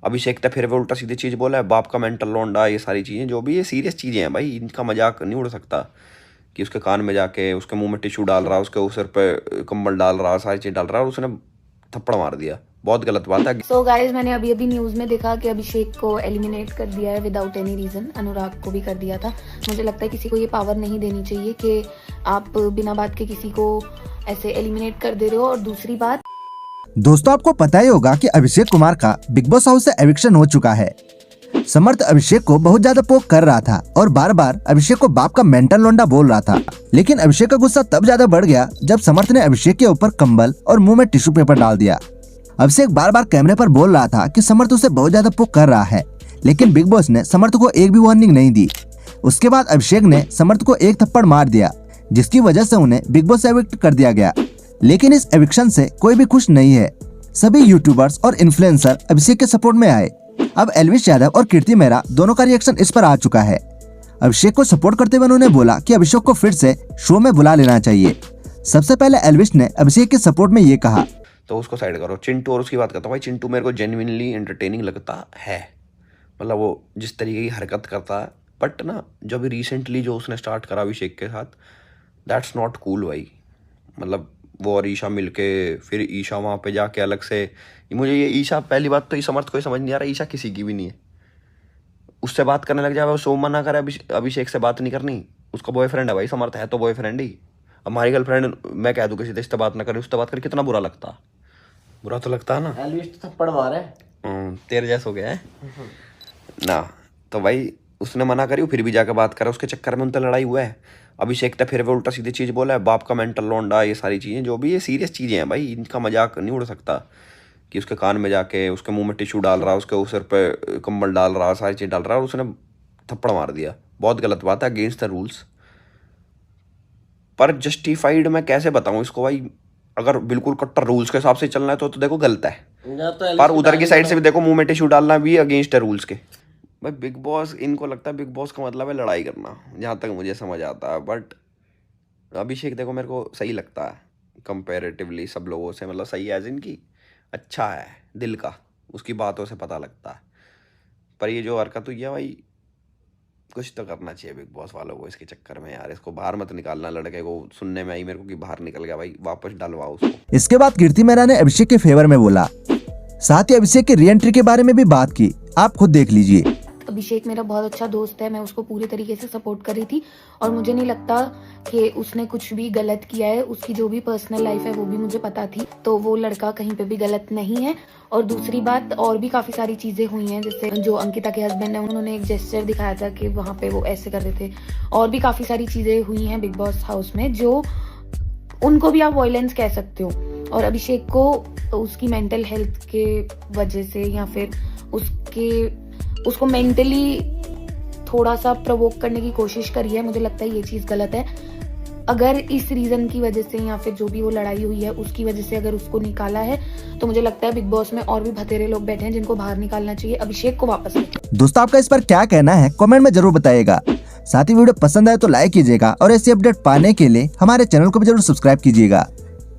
अभिषेक तो फिर वो उल्टा सीधी चीज़ बोला है, बाप का मेंटल लौंडा, ये सारी चीज़ें जो भी ये सीरियस चीज़ें हैं भाई, इनका मजाक नहीं उड़ सकता। कि उसके कान में जाके उसके मुंह में टिश्यू डाल रहा, उसके सिर पे कंबल डाल रहा, सारी चीज़ डाल रहा, और उसने थप्पड़ मार दिया। बहुत गलत बात है। सो गाइज, मैंने अभी न्यूज में देखा कि अभिषेक को एलिमिनेट कर दिया है विदाउट एनी रीजन। अनुराग को भी कर दिया था। मुझे लगता है किसी को ये पावर नहीं देनी चाहिए कि आप बिना बात के किसी को ऐसे एलिमिनेट कर दे रहे हो। और दूसरी बात, दोस्तों आपको पता ही होगा कि अभिषेक कुमार का बिग बॉस हाउस से एविक्शन हो चुका है। समर्थ अभिषेक को बहुत ज्यादा पोक कर रहा था और बार बार अभिषेक को बाप का मेंटल लोंडा बोल रहा था। लेकिन अभिषेक का गुस्सा तब ज्यादा बढ़ गया जब समर्थ ने अभिषेक के ऊपर कंबल और मुंह में टिश्यू पेपर डाल दिया। अभिषेक बार बार कैमरे पर बोल रहा था कि समर्थ उसे बहुत ज्यादा पोक कर रहा है, लेकिन बिग बॉस ने समर्थ को एक भी वार्निंग नहीं दी। उसके बाद अभिषेक ने समर्थ को एक थप्पड़ मार दिया, जिसकी वजह से उन्हें बिग बॉस से एविक्ट कर दिया गया। लेकिन इस एविक्शन से कोई भी खुश नहीं है। सभी यूट्यूबर्स और इन्फ्लुएंसर अभिषेक के सपोर्ट में आए। अब एल्विश यादव और कीर्ति मेहरा दोनों का रिएक्शन इस पर आ चुका है। अभिषेक को सपोर्ट करते हुए उन्होंने बोला कि अभिषेक को फिर से शो में बुला लेना चाहिए। सबसे पहले एल्विश ने अभिषेक के सपोर्ट में ये कहा, तो उसको साइड करो। चिंटू और उसकी बात करता हूँ भाई, चिंटू मेरे को जेन्युइनली एंटरटेनिंग लगता है। मतलब वो जिस तरीके की हरकत करता है, बट ना जो अभी रिसेंटली जो उसने स्टार्ट करा अभिषेक के साथ, दैट्स नॉट कूल भाई। मतलब वो और ईशा मिलके, फिर ईशा वहाँ पे जाके अलग से, मुझे ये ईशा, पहली बात तो ये समर्थ कोई समझ नहीं आ रहा, ईशा किसी की भी नहीं है। उससे बात करने लग जाए, वो शो मना करे अभिषेक से बात नहीं करनी। उसका बॉयफ्रेंड है भाई, समर्थ है तो बॉयफ्रेंड ही। अब हमारी गर्लफ्रेंड मैं कह दूँ किसी से बात ना करे, उससे बात करे, कितना बुरा लगता। बुरा तो लगता है ना। एल्विश तो थप्पड़ मारा है, तेरे जैसा हो गया है ना। तो भाई उसने मना करी, फिर भी जाकर बात करा, उसके चक्कर में उनसे लड़ाई हुआ है। अभिषेक तो फिर वो उल्टा सीधी चीज़ बोला है, बाप का मेंटल लौंडा, ये सारी चीज़ें जो भी ये सीरियस चीज़ें हैं भाई, इनका मजाक नहीं उड़ सकता। कि उसके कान में जाके उसके मुंह में टिश्यू डाल रहा, उसके सिर पे कंबल डाल रहा, सारी चीज़ डाल रहा, और उसने थप्पड़ मार दिया। बहुत गलत बात है, अगेंस्ट द रूल्स। पर जस्टिफाइड मैं कैसे बताऊँ इसको भाई। अगर बिल्कुल कट्टर रूल्स के हिसाब से चलना है तो देखो गलत है, तो पर उधर की साइड से भी देखो मुंह में टिश्यू डालना भी अगेंस्ट है रूल्स के। भाई बिग बॉस, इनको लगता है बिग बॉस का मतलब है लड़ाई करना, जहाँ तक मुझे समझ आता है। बट अभिषेक देखो मेरे को सही लगता है कंपैरेटिवली सब लोगों से। मतलब सही है, इनकी अच्छा है दिल का, उसकी बातों से पता लगता है। पर ये जो हरकत हुई है भाई, कुछ तो करना चाहिए बिग बॉस वालों को इसके चक्कर में यार। इसको बाहर मत निकालना। लड़के को सुनने में आई मेरे को कि बाहर निकल गया भाई, वापस डलवाओ उसको। इसके बाद कीर्ति मेहरा ने अभिषेक के फेवर में बोला, साथ ही अभिषेक की री एंट्री के बारे में भी बात की। आप खुद देख लीजिए। अभिषेक मेरा बहुत अच्छा दोस्त है, मैं उसको पूरी तरीके से सपोर्ट कर रही थी और मुझे नहीं लगता कि उसने कुछ भी गलत किया है। उसकी जो भी पर्सनल लाइफ है वो भी मुझे पता थी, तो वो लड़का कहीं पे भी गलत नहीं है। और दूसरी बात, और भी काफी सारी चीजें हुई हैं, जैसे जो अंकिता के हस्बैंड है उन्होंने एक जेस्चर दिखाया था कि वहाँ पे वो ऐसे कर रहे थे। और भी काफी सारी चीजें हुई हैं बिग बॉस हाउस में जो उनको भी आप वायलेंस कह सकते हो। और अभिषेक को उसकी मेंटल हेल्थ के वजह से या फिर उसको मेंटली थोड़ा सा प्रवोक करने की कोशिश करी है। मुझे लगता है ये चीज गलत है। अगर इस रीजन की वजह से या फिर जो भी वो लड़ाई हुई है उसकी वजह से अगर उसको निकाला है, तो मुझे लगता है बिग बॉस में और भी बथेरे लोग बैठे हैं जिनको बाहर निकालना चाहिए। अभिषेक को वापस लेके। दोस्तों आपका इस पर क्या कहना है कमेंट में जरूर बताइएगा। साथ ही वीडियो पसंद आए तो लाइक कीजिएगा और ऐसी अपडेट पाने के लिए हमारे चैनल को भी जरूर सब्सक्राइब कीजिएगा।